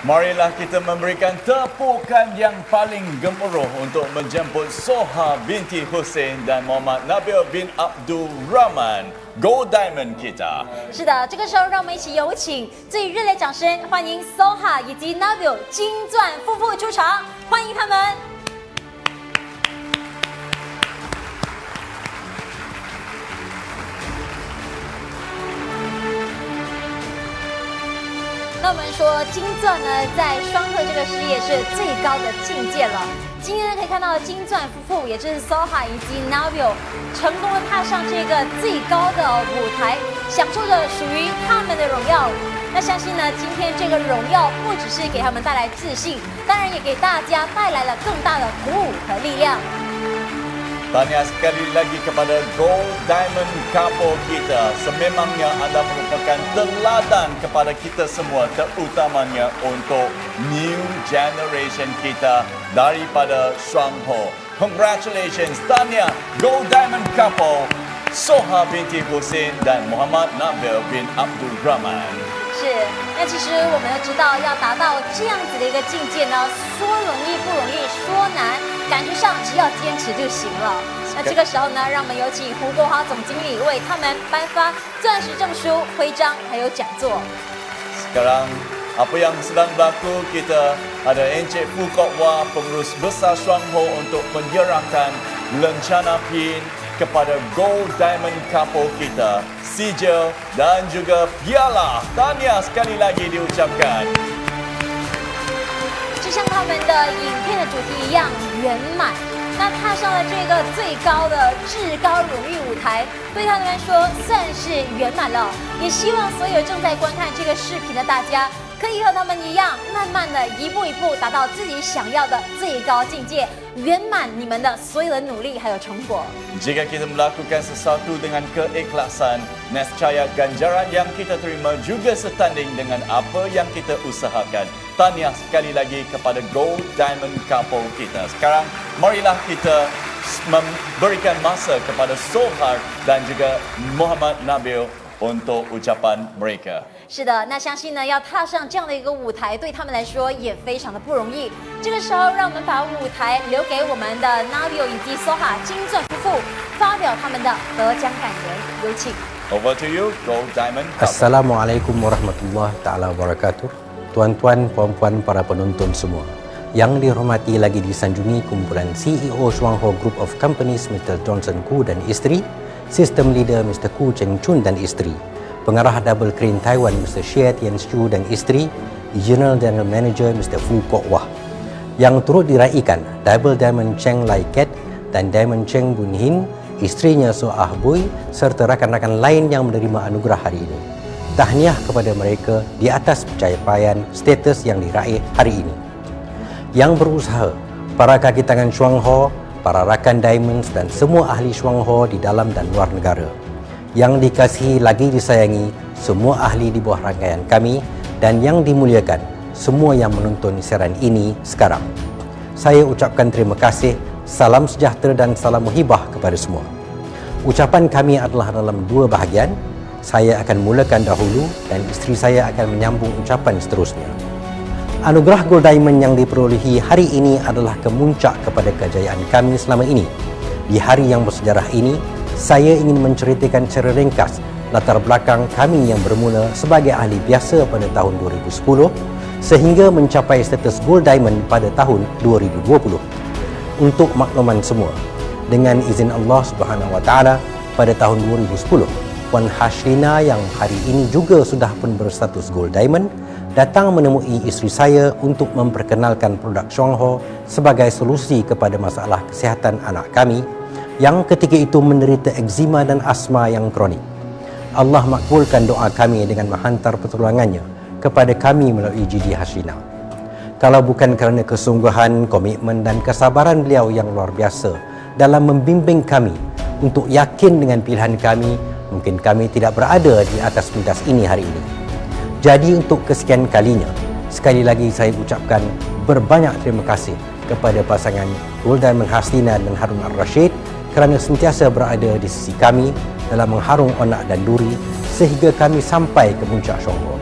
Marilah kita memberikan tepukan yang paling gemuruh untuk menjemput Soha binti Hussein dan Muhammad Nabil bin Abdul Rahman, Gold Diamond kita. 是的，这个时候让我们一起有请最热烈掌声，欢迎 Soha 以及 Nabil 金钻夫妇出场，欢迎他们。那我们说金钻呢，在双鹤这个事业是最高的境界了。今天呢，可以看到金钻夫妇，也就是 Soha 以及 Nabil 成功的踏上这个最高的舞台，享受着属于他们的荣耀。那相信呢，今天这个荣耀不只是给他们带来自信，当然也给大家带来了更大的鼓舞和力量。Tahniah sekali lagi kepada Gold Diamond couple kita. Sememangnya anda merupakan teladan kepada kita semua, terutamanya untuk new generation kita daripada Shuangho. Congratulations, tahniah Gold Diamond couple Soha binti Hussein dan Muhammad Nabil bin Abdul Rahman. 是，那其实我们要知道，要达到这样子的一个境界呢，说容易不容易，说难，感觉上只要坚持就行了。那这个时候呢，让我们有请胡国华总经理为他们颁发钻石证书、徽章还有讲座。Sekarang apa yang sedang berlaku, kita ada Encik Fu Kok Wah, pengurus besar Shuangho untuk menyerahkan lencana pin kepada Gold Diamond couple kita, sijil dan juga piala. Tahniah sekali lagi diucapkan. 就像他们的影片的主题一样圆满。那踏上了这个最高的至高荣誉舞台，对他们来说算是圆满了。也希望所有正在观看这个视频的大家，可以和他们一样，慢慢的一步一步达到自己想要的最高境界，圆满你们的所有的努力还有成果。 Jika kita melakukan sesuatu dengan keikhlasan, nescaya ganjaran yang kita terima juga setanding dengan apa yang kita usahakan. Tahniah sekali lagi kepada Gold Diamond couple kita. Sekarang marilah kita memberikan masa kepada Soha dan juga Muhammad Nabil untuk ucapan mereka. 是的，那相信呢，要踏上这样的一个舞台，对他们来说也非常的不容易。这个时候，让我们把舞台留给我们的 Nabil 以及 Soha 金钻夫妇，发表他们的得奖感言，有请。 Over to you, Gold Diamond couple. Assalamualaikum warahmatullahi taala wabarakatuh. Tuan-tuan, puan-puan, para penonton semua. Yang dihormati lagi disanjungi kumpulan CEO Shuangho Group of Companies Mr. Johnson Koo dan isteri, System Leader Mr. Koo Cheng Chun dan isteri, Pengarah Double Crane Taiwan Mr. Xie Tianxiu dan isteri, General General Manager Mr. Fu Kok Wah. Yang turut diraikan Double Diamond Cheng Lai Ket dan Diamond Cheng Bun Hin, istrinya So Ah Boy serta rakan-rakan lain yang menerima anugerah hari ini. Tahniah kepada mereka di atas pencapaian status yang diraih hari ini. Yang berusaha, para kaki tangan Shuangho, para rakan Diamonds dan semua ahli Shuangho di dalam dan luar negara. Yang dikasihi lagi disayangi semua ahli di bawah rangkaian kami dan yang dimuliakan semua yang menonton siaran ini sekarang. Saya ucapkan terima kasih, salam sejahtera dan salam muhibah kepada semua. Ucapan kami adalah dalam dua bahagian. Saya akan mulakan dahulu dan isteri saya akan menyambung ucapan seterusnya. Anugerah Gold Diamond yang diperolehi hari ini adalah kemuncak kepada kejayaan kami selama ini. Di hari yang bersejarah ini, saya ingin menceritakan secara ringkas latar belakang kami yang bermula sebagai ahli biasa pada tahun 2010 sehingga mencapai status Gold Diamond pada tahun 2020. Untuk makluman semua, dengan izin Allah Subhanahu Wa Taala, pada tahun 2010, Puan Hashrina yang hari ini juga sudah pun berstatus Gold Diamond datang menemui isteri saya untuk memperkenalkan produk Shuangho sebagai solusi kepada masalah kesihatan anak kami yang ketika itu menderita eczema dan asma yang kronik. Allah makbulkan doa kami dengan menghantar pertolongannya kepada kami melalui GD Hashrina. Kalau bukan kerana kesungguhan, komitmen dan kesabaran beliau yang luar biasa dalam membimbing kami untuk yakin dengan pilihan kami, mungkin kami tidak berada di atas pentas ini hari ini. Jadi untuk kesekian kalinya, sekali lagi saya ucapkan berbanyak terima kasih kepada pasangan Gold Diamond Hasrina dan Harun Ar-Rashid kerana sentiasa berada di sisi kami dalam mengharung onak dan duri sehingga kami sampai ke puncak Shuangho.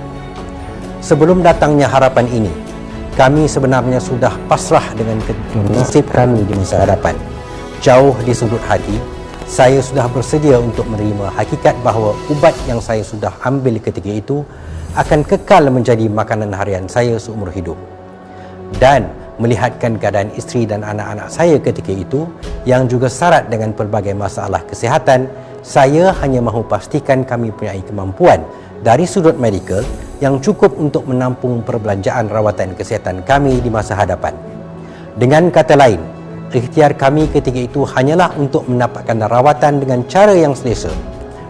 Sebelum datangnya harapan ini, Kami sebenarnya sudah pasrah dengan nasib kami di masa hadapan. Jauh di sudut hati, saya sudah bersedia untuk menerima hakikat bahawa ubat yang saya sudah ambil ketika itu akan kekal menjadi makanan harian saya seumur hidup. Dan melihatkan keadaan isteri dan anak-anak saya ketika itu yang juga syarat dengan pelbagai masalah kesihatan, saya hanya mahu pastikan kami mempunyai kemampuan dari sudut medikal yang cukup untuk menampung perbelanjaan rawatan kesihatan kami di masa hadapan. Dengan kata lain, ikhtiar kami ketika itu hanyalah untuk mendapatkan rawatan dengan cara yang selesa,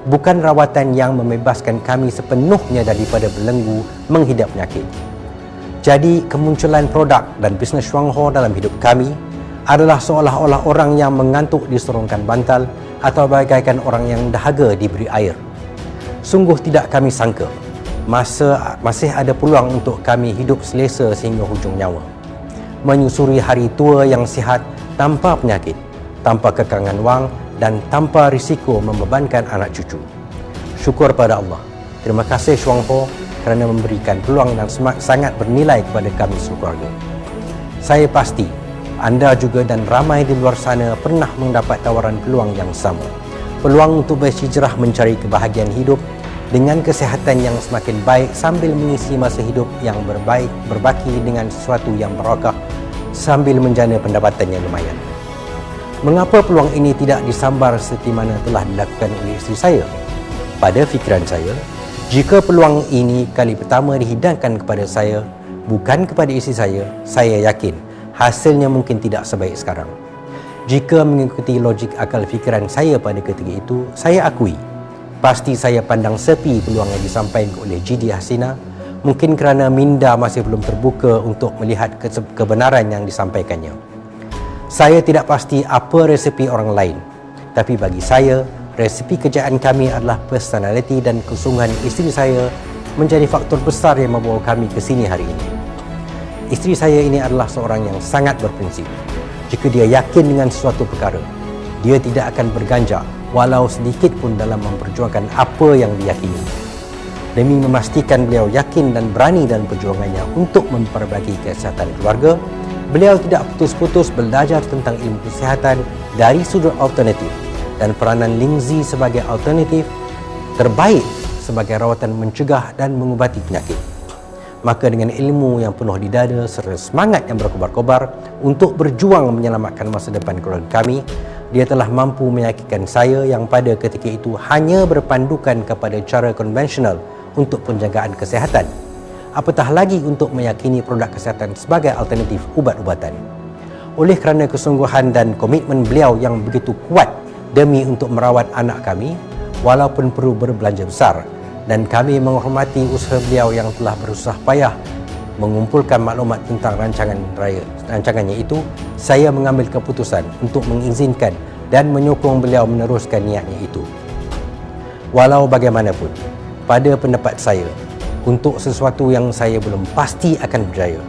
bukan rawatan yang membebaskan kami sepenuhnya daripada belenggu menghidap penyakit. Jadi, kemunculan produk dan bisnes Chuang Ho dalam hidup kami adalah seolah-olah orang yang mengantuk disorongkan bantal atau bagaikan orang yang dahaga diberi air. Sungguh tidak kami sangka, masih ada peluang untuk kami hidup selesa sehingga hujung nyawa, menyusuri hari tua yang sihat tanpa penyakit, tanpa kekangan wang dan tanpa risiko membebankan anak cucu. Syukur pada Allah. Terima kasih Chuang Ho kerana memberikan peluang yang sangat bernilai kepada kami sekeluarga. Saya pasti anda juga dan ramai di luar sana pernah mendapat tawaran peluang yang sama. Peluang untuk berhijrah mencari kebahagiaan hidup dengan kesihatan yang semakin baik sambil mengisi masa hidup yang berbaki dengan sesuatu yang barakah sambil menjana pendapatan yang lumayan. Mengapa peluang ini tidak disambar seperti mana telah dilakukan oleh isteri saya? Pada fikiran saya, jika peluang ini kali pertama dihidangkan kepada saya, bukan kepada isteri saya yakin hasilnya mungkin tidak sebaik sekarang. Jika mengikuti logik akal fikiran saya pada ketika itu, saya akui, pasti saya pandang sepi peluang yang disampaikan oleh GD Hasina, mungkin kerana minda masih belum terbuka untuk melihat kebenaran yang disampaikannya. Saya tidak pasti apa resepi orang lain, tapi bagi saya, resepi kejayaan kami adalah personality dan kesungguhan isteri saya menjadi faktor besar yang membawa kami ke sini hari ini. Isteri saya ini adalah seorang yang sangat berprinsip. Jika dia yakin dengan sesuatu perkara, dia tidak akan berganjak walau sedikit pun dalam memperjuangkan apa yang diyakini. Demi memastikan beliau yakin dan berani dalam perjuangannya untuk memperbaiki kesihatan keluarga, beliau tidak putus-putus belajar tentang ilmu kesihatan dari sudut alternatif dan peranan Lingzi sebagai alternatif terbaik sebagai rawatan mencegah dan mengubati penyakit. Maka dengan ilmu yang penuh di dada serta semangat yang berkobar-kobar untuk berjuang menyelamatkan masa depan keluarga kami, dia telah mampu meyakinkan saya yang pada ketika itu hanya berpandukan kepada cara konvensional untuk penjagaan kesihatan, apatah lagi untuk meyakini produk kesihatan sebagai alternatif ubat-ubatan. Oleh kerana kesungguhan dan komitmen beliau yang begitu kuat demi untuk merawat anak kami, walaupun perlu berbelanja besar, dan kami menghormati usaha beliau yang telah berusaha payah mengumpulkan maklumat tentang rancangannya itu, saya mengambil keputusan untuk mengizinkan dan menyokong beliau meneruskan niatnya itu. Walau bagaimanapun, pada pendapat saya, untuk sesuatu yang saya belum pasti akan berjaya,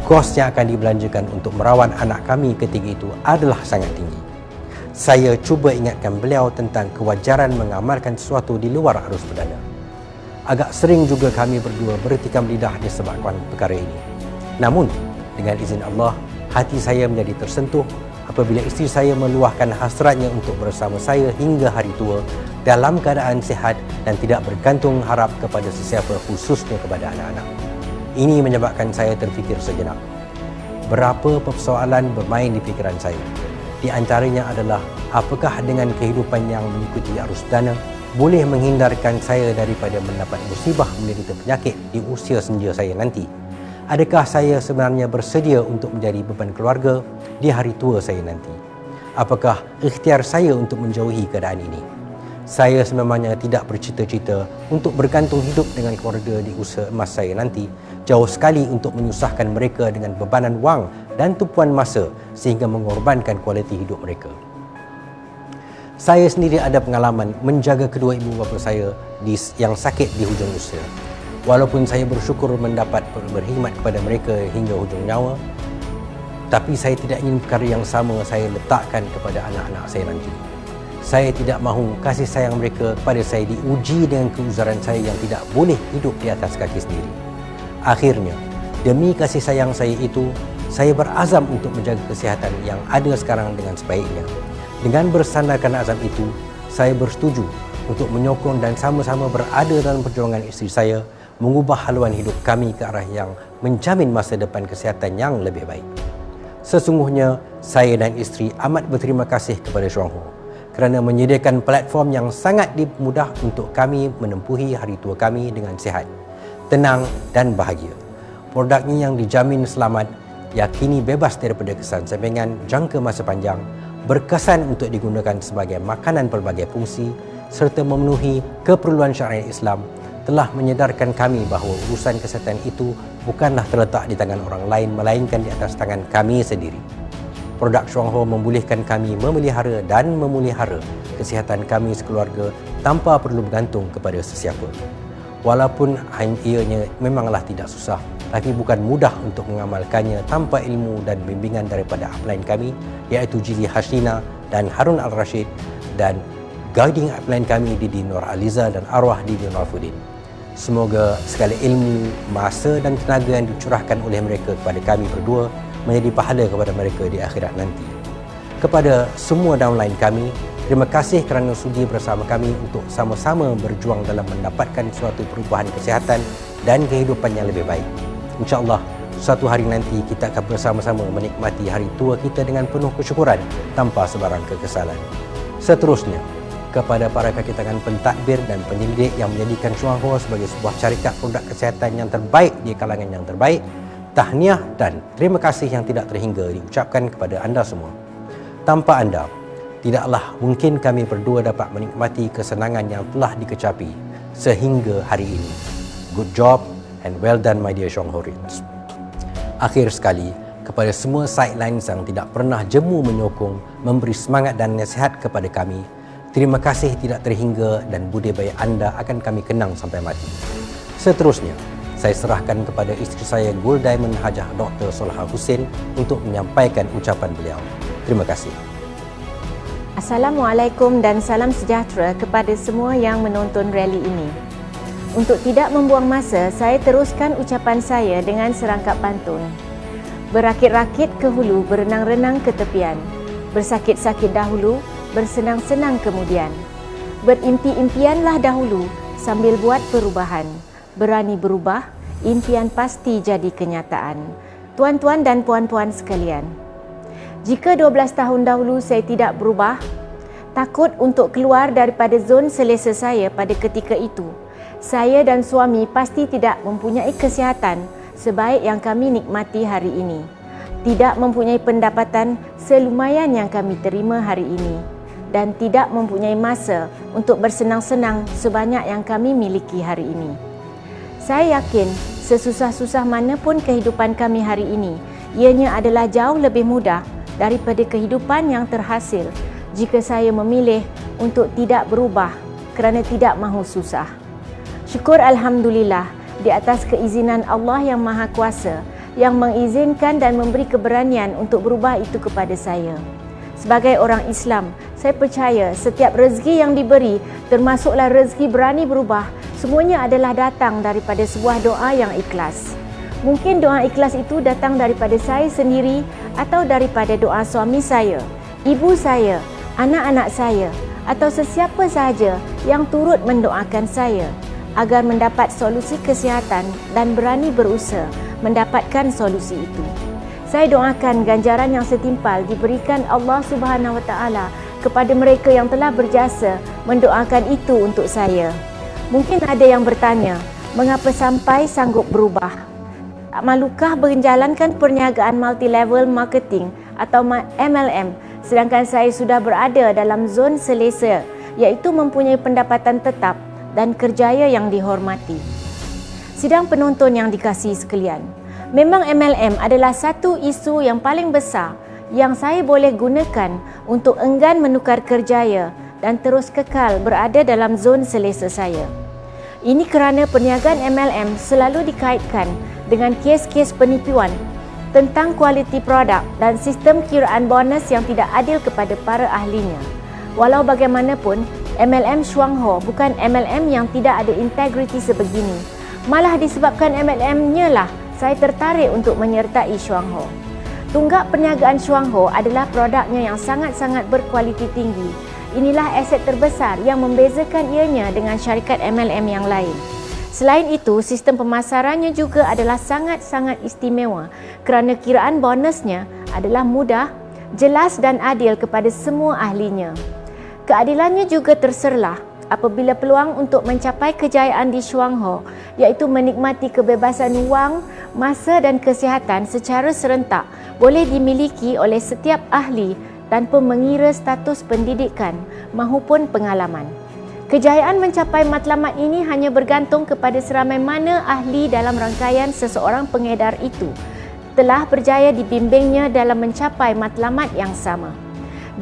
kos yang akan dibelanjakan untuk merawat anak kami ketika itu adalah sangat tinggi. Saya cuba ingatkan beliau tentang kewajaran mengamalkan sesuatu di luar arus perdana. Agak sering juga kami berdua bertikam lidah disebabkan perkara ini. Namun, dengan izin Allah, hati saya menjadi tersentuh apabila isteri saya meluahkan hasratnya untuk bersama saya hingga hari tua dalam keadaan sihat dan tidak bergantung harap kepada sesiapa, khususnya kepada anak-anak. Ini menyebabkan saya terfikir sejenak. Berapa persoalan bermain di fikiran saya? Di antaranya adalah, apakah dengan kehidupan yang mengikuti arus dana boleh menghindarkan saya daripada mendapat musibah menderita penyakit di usia senja saya nanti? Adakah saya sebenarnya bersedia untuk menjadi beban keluarga di hari tua saya nanti? Apakah ikhtiar saya untuk menjauhi keadaan ini? Saya sememangnya tidak bercita-cita untuk bergantung hidup dengan keluarga di usia emas saya nanti, jauh sekali untuk menyusahkan mereka dengan bebanan wang dan tumpuan masa sehingga mengorbankan kualiti hidup mereka. Saya sendiri ada pengalaman menjaga kedua ibu bapa saya yang sakit di hujung usia. Walaupun saya bersyukur mendapat berkhidmat kepada mereka hingga hujung nyawa, tapi saya tidak ingin perkara yang sama saya letakkan kepada anak-anak saya nanti. Saya tidak mahu kasih sayang mereka kepada saya diuji dengan keuzaran saya yang tidak boleh hidup di atas kaki sendiri. Akhirnya, Demi kasih sayang saya itu, saya berazam untuk menjaga kesihatan yang ada sekarang dengan sebaiknya. Dengan bersandarkan azam itu, saya bersetuju untuk menyokong dan sama-sama berada dalam perjuangan isteri saya mengubah haluan hidup kami ke arah yang menjamin masa depan kesihatan yang lebih baik. Sesungguhnya, saya dan isteri amat berterima kasih kepada Chuang Ho kerana menyediakan platform yang sangat mudah untuk kami menempuhi hari tua kami dengan sihat, tenang dan bahagia. Produknya yang dijamin selamat, yakini bebas daripada kesan sampingan jangka masa panjang, berkesan untuk digunakan sebagai makanan pelbagai fungsi serta memenuhi keperluan syariat Islam, telah menyedarkan kami bahawa urusan kesihatan itu bukanlah terletak di tangan orang lain melainkan di atas tangan kami sendiri. Produk Chuang Ho membolehkan kami memelihara dan memulihara kesihatan kami sekeluarga tanpa perlu bergantung kepada sesiapa. Walaupun ianya memanglah tidak susah, tapi bukan mudah untuk mengamalkannya tanpa ilmu dan bimbingan daripada upline kami, iaitu Gigi Hashina dan Harun Al-Rashid, dan guiding upline kami Didi Nur Aliza dan arwah Didi Nurfuddin. Semoga segala ilmu, masa dan tenaga yang dicurahkan oleh mereka kepada kami berdua menjadi pahala kepada mereka di akhirat nanti. Kepada semua downline kami, terima kasih kerana sudi bersama kami untuk sama-sama berjuang dalam mendapatkan suatu perubahan kesihatan dan kehidupan yang lebih baik. InsyaAllah, suatu hari nanti kita akan bersama-sama menikmati hari tua kita dengan penuh kesyukuran tanpa sebarang kekesalan. Seterusnya, kepada para kaki tangan pentadbir dan penyelidik yang menjadikan Chuang Ho sebagai sebuah syarikat produk kesihatan yang terbaik di kalangan yang terbaik, tahniah dan terima kasih yang tidak terhingga diucapkan kepada anda semua. Tanpa anda, tidaklah mungkin kami berdua dapat menikmati kesenangan yang telah dikecapi sehingga hari ini. Good job and well done my dear Chuang Ho-rians. Akhir sekali, kepada semua sidelines yang tidak pernah jemu menyokong, memberi semangat dan nasihat kepada kami, terima kasih tidak terhingga dan budi baik anda akan kami kenang sampai mati. Seterusnya, saya serahkan kepada isteri saya Gold Diamond Hajah Dr. Solha Hussein untuk menyampaikan ucapan beliau. Terima kasih. Assalamualaikum dan salam sejahtera kepada semua yang menonton rally ini. Untuk tidak membuang masa, saya teruskan ucapan saya dengan serangkap pantun. Berakit-rakit ke hulu, berenang-renang ke tepian. Bersakit-sakit dahulu, bersenang-senang kemudian. Berimpi-impianlah dahulu sambil buat perubahan. Berani berubah, impian pasti jadi kenyataan. Tuan-tuan dan puan-puan sekalian, jika 12 tahun dahulu saya tidak berubah, takut untuk keluar daripada zon selesa saya pada ketika itu, saya dan suami pasti tidak mempunyai kesihatan sebaik yang kami nikmati hari ini. Tidak mempunyai pendapatan selumayan yang kami terima hari ini. Dan tidak mempunyai masa untuk bersenang-senang sebanyak yang kami miliki hari ini. Saya yakin sesusah-susah manapun kehidupan kami hari ini, ianya adalah jauh lebih mudah daripada kehidupan yang terhasil jika saya memilih untuk tidak berubah kerana tidak mahu susah. Syukur Alhamdulillah di atas keizinan Allah yang Maha Kuasa yang mengizinkan dan memberi keberanian untuk berubah itu kepada saya. Sebagai orang Islam, saya percaya setiap rezeki yang diberi, termasuklah rezeki berani berubah, semuanya adalah datang daripada sebuah doa yang ikhlas. Mungkin doa ikhlas itu datang daripada saya sendiri atau daripada doa suami saya, ibu saya, anak-anak saya atau sesiapa sahaja yang turut mendoakan saya agar mendapat solusi kesihatan dan berani berusaha mendapatkan solusi itu. Saya doakan ganjaran yang setimpal diberikan Allah Subhanahu Wa Taala kepada mereka yang telah berjasa mendoakan itu untuk saya. Mungkin ada yang bertanya, mengapa sampai sanggup berubah? Tak malukah menjalankan perniagaan multi-level marketing atau MLM sedangkan saya sudah berada dalam zon selesa, iaitu mempunyai pendapatan tetap dan kerjaya yang dihormati. Sidang penonton yang dikasihi sekalian, memang MLM adalah satu isu yang paling besar yang saya boleh gunakan untuk enggan menukar kerjaya dan terus kekal berada dalam zon selesa saya. Ini kerana perniagaan MLM selalu dikaitkan dengan kes-kes penipuan tentang kualiti produk dan sistem kiraan bonus yang tidak adil kepada para ahlinya. Walau bagaimanapun, MLM Chuang Ho bukan MLM yang tidak ada integriti sebegini. Malah disebabkan MLM-nya lah saya tertarik untuk menyertai Shuang Ho. Tunggak perniagaan Shuang Ho adalah produknya yang sangat-sangat berkualiti tinggi. Inilah aset terbesar yang membezakan ianya dengan syarikat MLM yang lain. Selain itu, sistem pemasarannya juga adalah sangat-sangat istimewa kerana kiraan bonusnya adalah mudah, jelas dan adil kepada semua ahlinya. Keadilannya juga terserlah apabila peluang untuk mencapai kejayaan di Shuang Ho, iaitu menikmati kebebasan wang, masa dan kesihatan secara serentak boleh dimiliki oleh setiap ahli tanpa mengira status pendidikan maupun pengalaman. Kejayaan mencapai matlamat ini hanya bergantung kepada seramai mana ahli dalam rangkaian seseorang pengedar itu telah berjaya dibimbingnya dalam mencapai matlamat yang sama.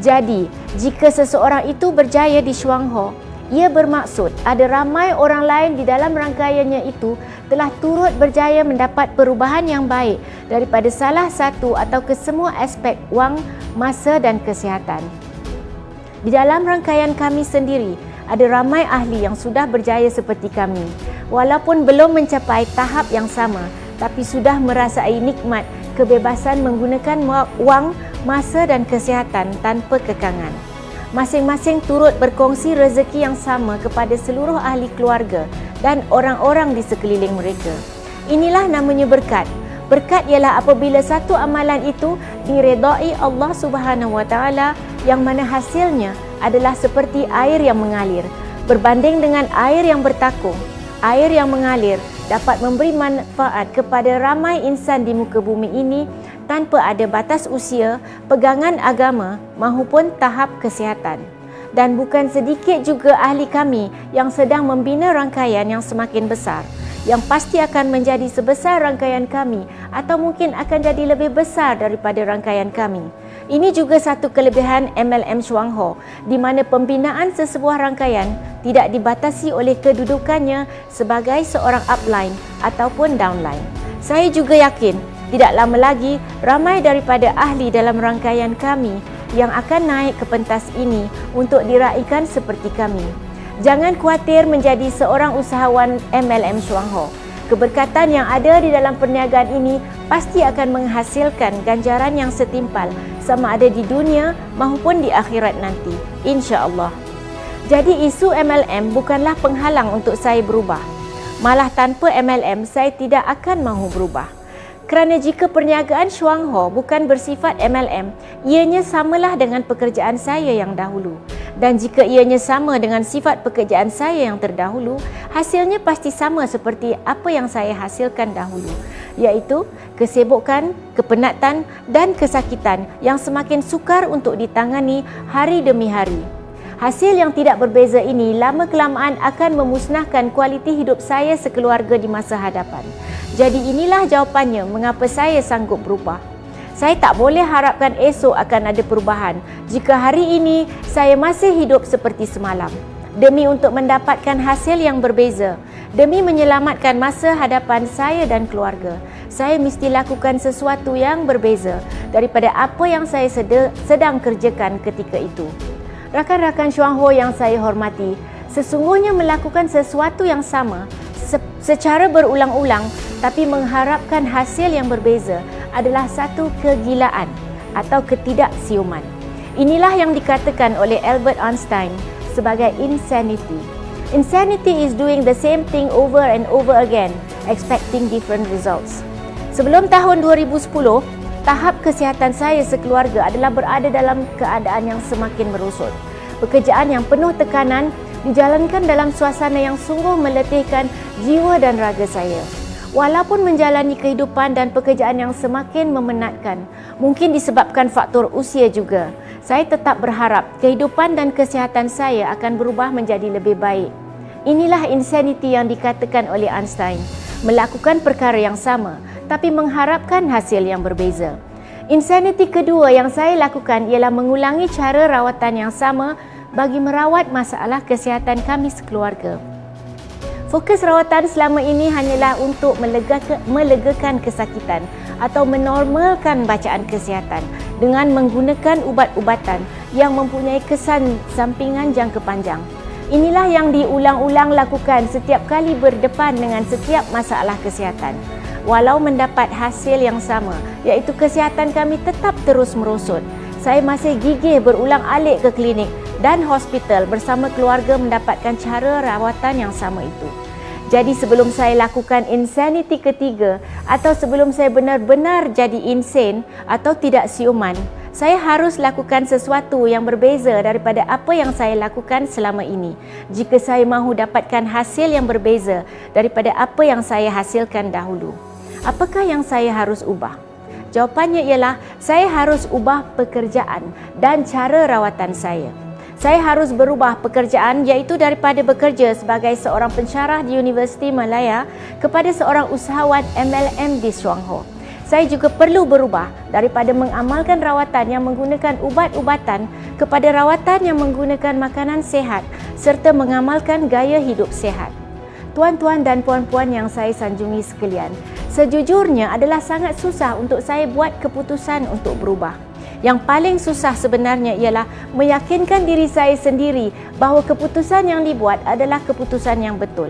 Jadi, jika seseorang itu berjaya di Shuang Ho, ia bermaksud ada ramai orang lain di dalam rangkaiannya itu telah turut berjaya mendapat perubahan yang baik daripada salah satu atau kesemua aspek wang, masa dan kesihatan. Di dalam rangkaian kami sendiri, ada ramai ahli yang sudah berjaya seperti kami. Walaupun belum mencapai tahap yang sama, tapi sudah merasai nikmat kebebasan menggunakan wang, masa dan kesihatan tanpa kekangan. Masing-masing turut berkongsi rezeki yang sama kepada seluruh ahli keluarga dan orang-orang di sekeliling mereka. Inilah namanya berkat. Berkat ialah apabila satu amalan itu diredai Allah Subhanahu Wa Taala, yang mana hasilnya adalah seperti air yang mengalir. Berbanding dengan air yang bertakung, air yang mengalir dapat memberi manfaat kepada ramai insan di muka bumi ini tanpa ada batas usia, pegangan agama maupun tahap kesihatan. Dan bukan sedikit juga ahli kami yang sedang membina rangkaian yang semakin besar, yang pasti akan menjadi sebesar rangkaian kami atau mungkin akan jadi lebih besar daripada rangkaian kami. Ini juga satu kelebihan MLM Shuang Ho, di mana pembinaan sesebuah rangkaian tidak dibatasi oleh kedudukannya sebagai seorang upline ataupun downline. Saya juga yakin tidak lama lagi ramai daripada ahli dalam rangkaian kami yang akan naik ke pentas ini untuk diraikan seperti kami. Jangan khawatir menjadi seorang usahawan MLM Shuang Ho. Keberkatan yang ada di dalam perniagaan ini pasti akan menghasilkan ganjaran yang setimpal sama ada di dunia maupun di akhirat nanti, insya-Allah. Jadi isu MLM bukanlah penghalang untuk saya berubah. Malah tanpa MLM saya tidak akan mahu berubah. Kerana jika perniagaan Shuang Ho bukan bersifat MLM, ianya samalah dengan pekerjaan saya yang dahulu. Dan jika ianya sama dengan sifat pekerjaan saya yang terdahulu, hasilnya pasti sama seperti apa yang saya hasilkan dahulu, iaitu kesibukan, kepenatan dan kesakitan yang semakin sukar untuk ditangani hari demi hari. Hasil yang tidak berbeza ini lama-kelamaan akan memusnahkan kualiti hidup saya sekeluarga di masa hadapan. Jadi inilah jawapannya mengapa saya sanggup berubah. Saya tak boleh harapkan esok akan ada perubahan jika hari ini saya masih hidup seperti semalam. Demi untuk mendapatkan hasil yang berbeza, demi menyelamatkan masa hadapan saya dan keluarga, saya mesti lakukan sesuatu yang berbeza daripada apa yang saya sedang kerjakan ketika itu. Rakan-rakan Shuang Ho yang saya hormati, sesungguhnya melakukan sesuatu yang sama secara berulang-ulang tapi mengharapkan hasil yang berbeza adalah satu kegilaan atau ketidaksiuman. Inilah yang dikatakan oleh Albert Einstein sebagai insanity. Insanity is doing the same thing over and over again, expecting different results. Sebelum tahun 2010, tahap kesihatan saya sekeluarga adalah berada dalam keadaan yang semakin merosot. Pekerjaan yang penuh tekanan dijalankan dalam suasana yang sungguh meletihkan jiwa dan raga saya. Walaupun menjalani kehidupan dan pekerjaan yang semakin memenatkan, mungkin disebabkan faktor usia juga, saya tetap berharap kehidupan dan kesihatan saya akan berubah menjadi lebih baik. Inilah insanity yang dikatakan oleh Einstein, melakukan perkara yang sama tapi mengharapkan hasil yang berbeza. Insanity kedua yang saya lakukan ialah mengulangi cara rawatan yang sama bagi merawat masalah kesihatan kami sekeluarga. Fokus rawatan selama ini hanyalah untuk melegakan kesakitan atau menormalkan bacaan kesihatan dengan menggunakan ubat-ubatan yang mempunyai kesan sampingan jangka panjang. Inilah yang diulang-ulang lakukan setiap kali berdepan dengan setiap masalah kesihatan. walau mendapat hasil yang sama, iaitu kesihatan kami tetap terus merosot. Saya masih gigih berulang-alik ke klinik dan hospital bersama keluarga mendapatkan cara rawatan yang sama itu. Jadi sebelum saya lakukan insanity ketiga atau sebelum saya benar-benar jadi insane atau tidak siuman, saya harus lakukan sesuatu yang berbeza daripada apa yang saya lakukan selama ini. Jika saya mahu dapatkan hasil yang berbeza daripada apa yang saya hasilkan dahulu. Apakah yang saya harus ubah? Jawapannya ialah saya harus ubah pekerjaan dan cara rawatan saya. Saya harus berubah pekerjaan, iaitu daripada bekerja sebagai seorang pensyarah di Universiti Malaya kepada seorang usahawan MLM di Chuang Ho. Saya juga perlu berubah daripada mengamalkan rawatan yang menggunakan ubat-ubatan kepada rawatan yang menggunakan makanan sehat serta mengamalkan gaya hidup sehat. Tuan-tuan dan puan-puan yang saya sanjungi sekalian, sejujurnya adalah sangat susah untuk saya buat keputusan untuk berubah. Yang paling susah sebenarnya ialah meyakinkan diri saya sendiri bahawa keputusan yang dibuat adalah keputusan yang betul.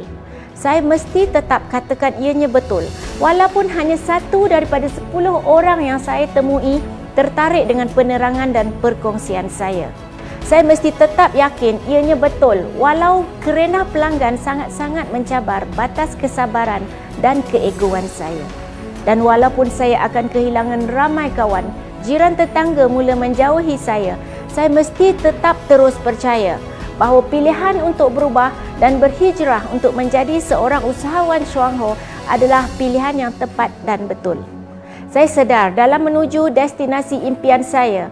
Saya mesti tetap katakan ianya betul, walaupun hanya 1 daripada 10 orang yang saya temui tertarik dengan penerangan dan perkongsian saya. Saya mesti tetap yakin ianya betul, walau kerana pelanggan sangat-sangat mencabar batas kesabaran dan keegoan saya. Dan walaupun saya akan kehilangan ramai kawan, jiran tetangga mula menjauhi saya mesti tetap terus percaya bahawa pilihan untuk berubah dan berhijrah untuk menjadi seorang usahawan Chuang Ho adalah pilihan yang tepat dan betul. Saya sedar dalam menuju destinasi impian saya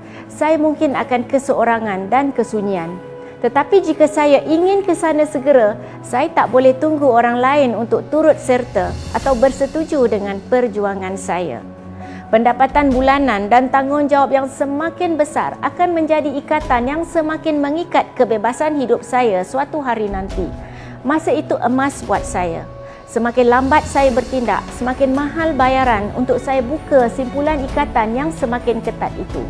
mungkin akan keseorangan dan kesunyian. Tetapi jika saya ingin ke sana segera, saya tak boleh tunggu orang lain untuk turut serta atau bersetuju dengan perjuangan saya. Pendapatan bulanan dan tanggungjawab yang semakin besar akan menjadi ikatan yang semakin mengikat kebebasan hidup saya suatu hari nanti. Masa itu emas buat saya. Semakin lambat saya bertindak, semakin mahal bayaran untuk saya buka simpulan ikatan yang semakin ketat itu.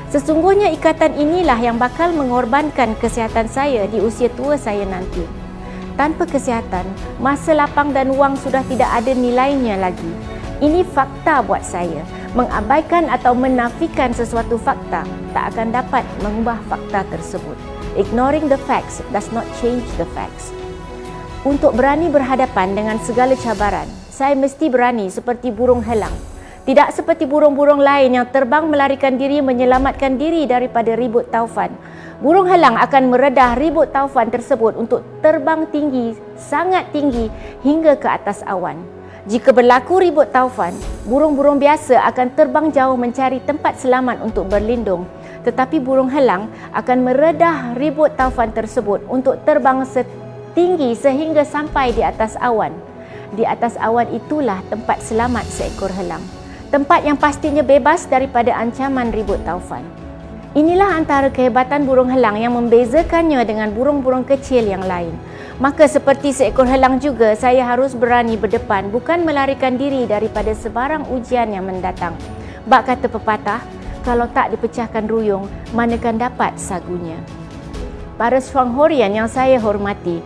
Sesungguhnya ikatan inilah yang bakal mengorbankan kesihatan saya di usia tua saya nanti. Tanpa kesihatan, masa lapang dan wang sudah tidak ada nilainya lagi. Ini fakta buat saya. Mengabaikan atau menafikan sesuatu fakta tak akan dapat mengubah fakta tersebut. Ignoring the facts does not change the facts. Untuk berani berhadapan dengan segala cabaran, saya mesti berani seperti burung helang. Tidak seperti burung-burung lain yang terbang melarikan diri menyelamatkan diri daripada ribut taufan. Burung helang akan meredah ribut taufan tersebut untuk terbang tinggi, sangat tinggi hingga ke atas awan. Jika berlaku ribut taufan, burung-burung biasa akan terbang jauh mencari tempat selamat untuk berlindung. Tetapi burung helang akan meredah ribut taufan tersebut untuk terbang setinggi sehingga sampai di atas awan. Di atas awan itulah tempat selamat seekor helang. Tempat yang pastinya bebas daripada ancaman ribut taufan. Inilah antara kehebatan burung helang yang membezakannya dengan burung-burung kecil yang lain. Maka seperti seekor helang juga, saya harus berani berdepan, bukan melarikan diri daripada sebarang ujian yang mendatang. Bak kata pepatah, kalau tak dipecahkan ruyung, manakan dapat sagunya. Para Chuang Horian yang saya hormati,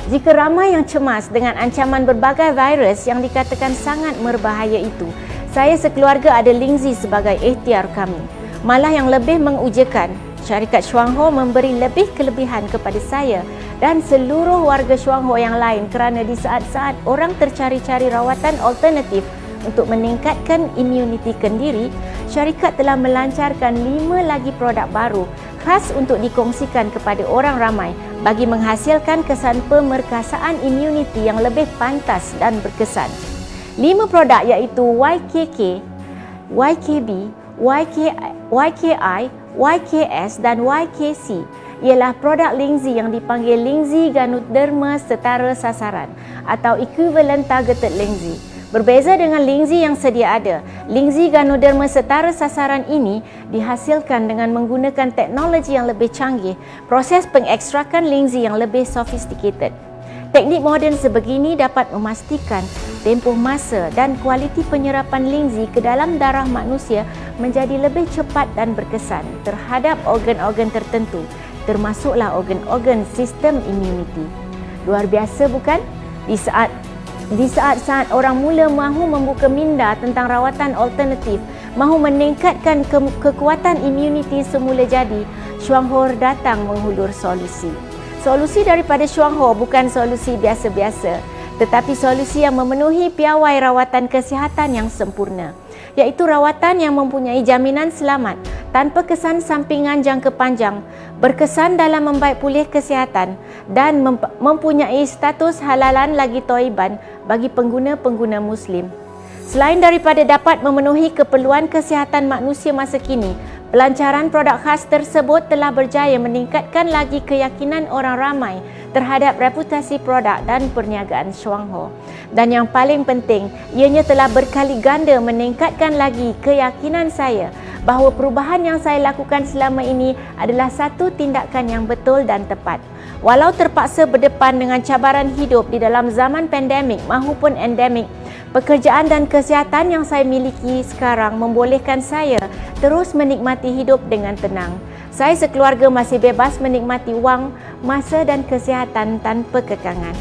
jika ramai yang cemas dengan ancaman berbagai virus yang dikatakan sangat berbahaya itu, saya sekeluarga ada Lingzi sebagai ikhtiar kami. Malah yang lebih mengujakan, syarikat Chuang Ho memberi lebih kelebihan kepada saya dan seluruh warga Chuang Ho yang lain kerana di saat-saat orang tercari-cari rawatan alternatif untuk meningkatkan imuniti kendiri, syarikat telah melancarkan 5 lagi produk baru khas untuk dikongsikan kepada orang ramai bagi menghasilkan kesan pemerkasaan imuniti yang lebih pantas dan berkesan. 5 produk iaitu YKK, YKB, YKI, YKS dan YKC ialah produk Lingzi yang dipanggil Lingzi Ganoderma Setara Sasaran atau Equivalent Targeted Lingzi. Berbeza dengan Lingzi yang sedia ada, Lingzi Ganoderma Setara Sasaran ini dihasilkan dengan menggunakan teknologi yang lebih canggih, proses pengekstrakan Lingzi yang lebih sophisticated. Teknik moden sebegini dapat memastikan tempoh masa dan kualiti penyerapan Lingzi ke dalam darah manusia menjadi lebih cepat dan berkesan terhadap organ-organ tertentu, termasuklah organ-organ sistem imuniti. Luar biasa bukan? Di saat Di saat-saat orang mula mahu membuka minda tentang rawatan alternatif, mahu meningkatkan kekuatan imuniti semula jadi, Chuang Ho datang menghulur solusi. Solusi daripada Chuang Ho bukan solusi biasa-biasa, tetapi solusi yang memenuhi piawai rawatan kesihatan yang sempurna, iaitu rawatan yang mempunyai jaminan selamat tanpa kesan sampingan jangka panjang, berkesan dalam membaik pulih kesihatan dan mempunyai status halalan lagi thayyiban bagi pengguna-pengguna Muslim. Selain daripada dapat memenuhi keperluan kesihatan manusia masa kini, pelancaran produk khas tersebut telah berjaya meningkatkan lagi keyakinan orang ramai terhadap reputasi produk dan perniagaan Chuang Ho. Dan yang paling penting, ianya telah berkali ganda meningkatkan lagi keyakinan saya bahawa perubahan yang saya lakukan selama ini adalah satu tindakan yang betul dan tepat. Walau terpaksa berdepan dengan cabaran hidup di dalam zaman pandemik maupun endemik, pekerjaan dan kesihatan yang saya miliki sekarang membolehkan saya terus menikmati hidup dengan tenang. Saya sekeluarga masih bebas menikmati wang, masa dan kesihatan tanpa kekangan.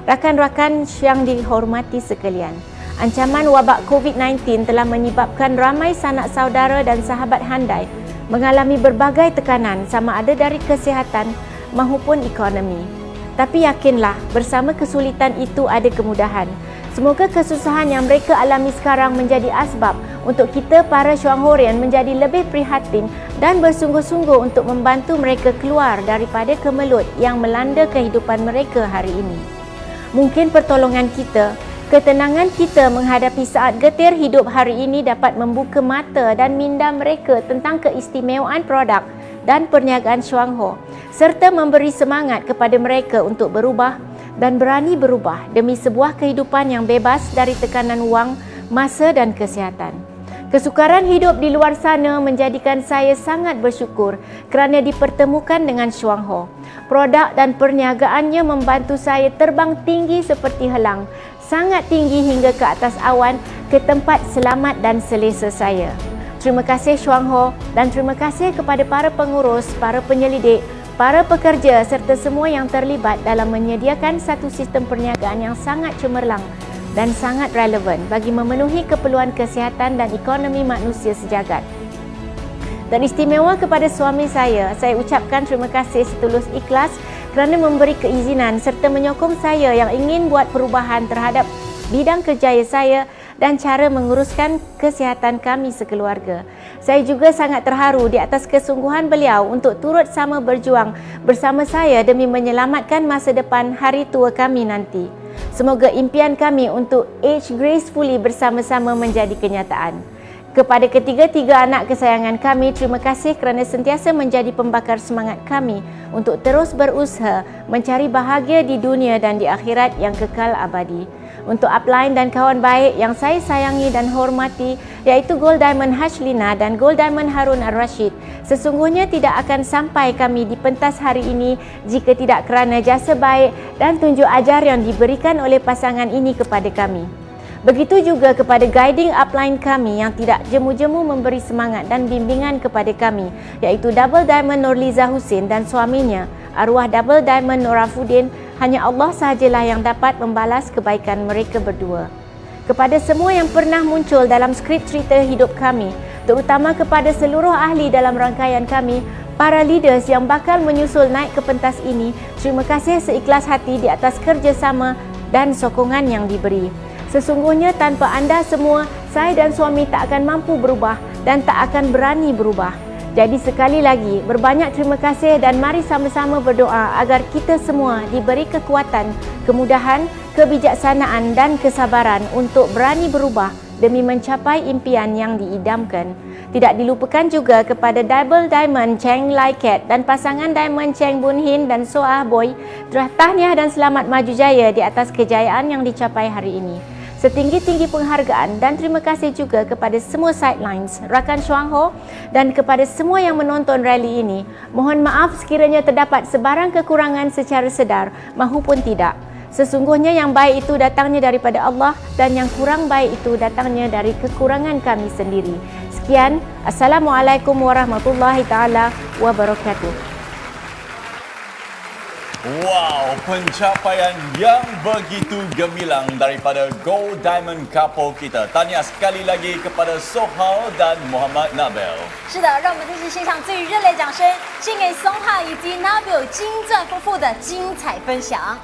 Rakan-rakan yang dihormati sekalian, ancaman wabak COVID-19 telah menyebabkan ramai sanak saudara dan sahabat handai mengalami berbagai tekanan sama ada dari kesihatan maupun ekonomi. Tapi yakinlah, bersama kesulitan itu ada kemudahan. Semoga kesusahan yang mereka alami sekarang menjadi asbab untuk kita para Chuang Horian menjadi lebih prihatin dan bersungguh-sungguh untuk membantu mereka keluar daripada kemelut yang melanda kehidupan mereka hari ini. Mungkin pertolongan kita, ketenangan kita menghadapi saat getir hidup hari ini dapat membuka mata dan minda mereka tentang keistimewaan produk dan perniagaan Chuang Ho, serta memberi semangat kepada mereka untuk berubah dan berani berubah demi sebuah kehidupan yang bebas dari tekanan wang, masa dan kesihatan. Kesukaran hidup di luar sana menjadikan saya sangat bersyukur kerana dipertemukan dengan Chuang Ho. Produk dan perniagaannya membantu saya terbang tinggi seperti helang, sangat tinggi hingga ke atas awan, ke tempat selamat dan selesa saya. Terima kasih Chuang Ho dan terima kasih kepada para pengurus, para penyelidik, para pekerja serta semua yang terlibat dalam menyediakan satu sistem perniagaan yang sangat cemerlang dan sangat relevan bagi memenuhi keperluan kesihatan dan ekonomi manusia sejagat. Dan istimewa kepada suami saya ucapkan terima kasih setulus ikhlas kerana memberi keizinan serta menyokong saya yang ingin buat perubahan terhadap bidang kerjaya saya dan cara menguruskan kesihatan kami sekeluarga. Saya juga sangat terharu di atas kesungguhan beliau untuk turut sama berjuang bersama saya demi menyelamatkan masa depan hari tua kami nanti. Semoga impian kami untuk age gracefully bersama-sama menjadi kenyataan. Kepada ketiga-tiga anak kesayangan kami, terima kasih kerana sentiasa menjadi pembakar semangat kami untuk terus berusaha mencari bahagia di dunia dan di akhirat yang kekal abadi. Untuk upline dan kawan baik yang saya sayangi dan hormati, iaitu Gold Diamond Hashlina dan Gold Diamond Harun Ar-Rashid, sesungguhnya tidak akan sampai kami di pentas hari ini jika tidak kerana jasa baik dan tunjuk ajar yang diberikan oleh pasangan ini kepada kami. Begitu juga kepada guiding upline kami yang tidak jemu-jemu memberi semangat dan bimbingan kepada kami, iaitu Double Diamond Nurliza Husin dan suaminya, arwah Double Diamond Norafuddin. Hanya Allah sahajalah yang dapat membalas kebaikan mereka berdua. Kepada semua yang pernah muncul dalam skrip cerita hidup kami, terutama kepada seluruh ahli dalam rangkaian kami, para leaders yang bakal menyusul naik ke pentas ini, terima kasih seikhlas hati di atas kerjasama dan sokongan yang diberi. Sesungguhnya tanpa anda semua, saya dan suami tak akan mampu berubah dan tak akan berani berubah. Jadi sekali lagi, berbanyak terima kasih dan mari sama-sama berdoa agar kita semua diberi kekuatan, kemudahan, kebijaksanaan dan kesabaran untuk berani berubah demi mencapai impian yang diidamkan. Tidak dilupakan juga kepada Double Diamond Cheng Lai Kat dan pasangan Diamond Cheng Bun Hin dan So Ah Boy, tahniah dan selamat maju jaya di atas kejayaan yang dicapai hari ini. Setinggi-tinggi penghargaan dan terima kasih juga kepada semua sidelines, rakan Chuang Ho dan kepada semua yang menonton rally ini. Mohon maaf sekiranya terdapat sebarang kekurangan secara sedar maupun tidak. Sesungguhnya yang baik itu datangnya daripada Allah dan yang kurang baik itu datangnya dari kekurangan kami sendiri. Sekian, Assalamualaikum warahmatullahi taala wabarakatuh. Wow, pencapaian yang begitu gemilang daripada Gold Diamond couple kita. Tahniah sekali lagi kepada Sohal dan Muhammad Nabil. 是的，让我们再次献上最热烈掌声，献给松哈以及 Nabil 金钻夫妇的精彩分享。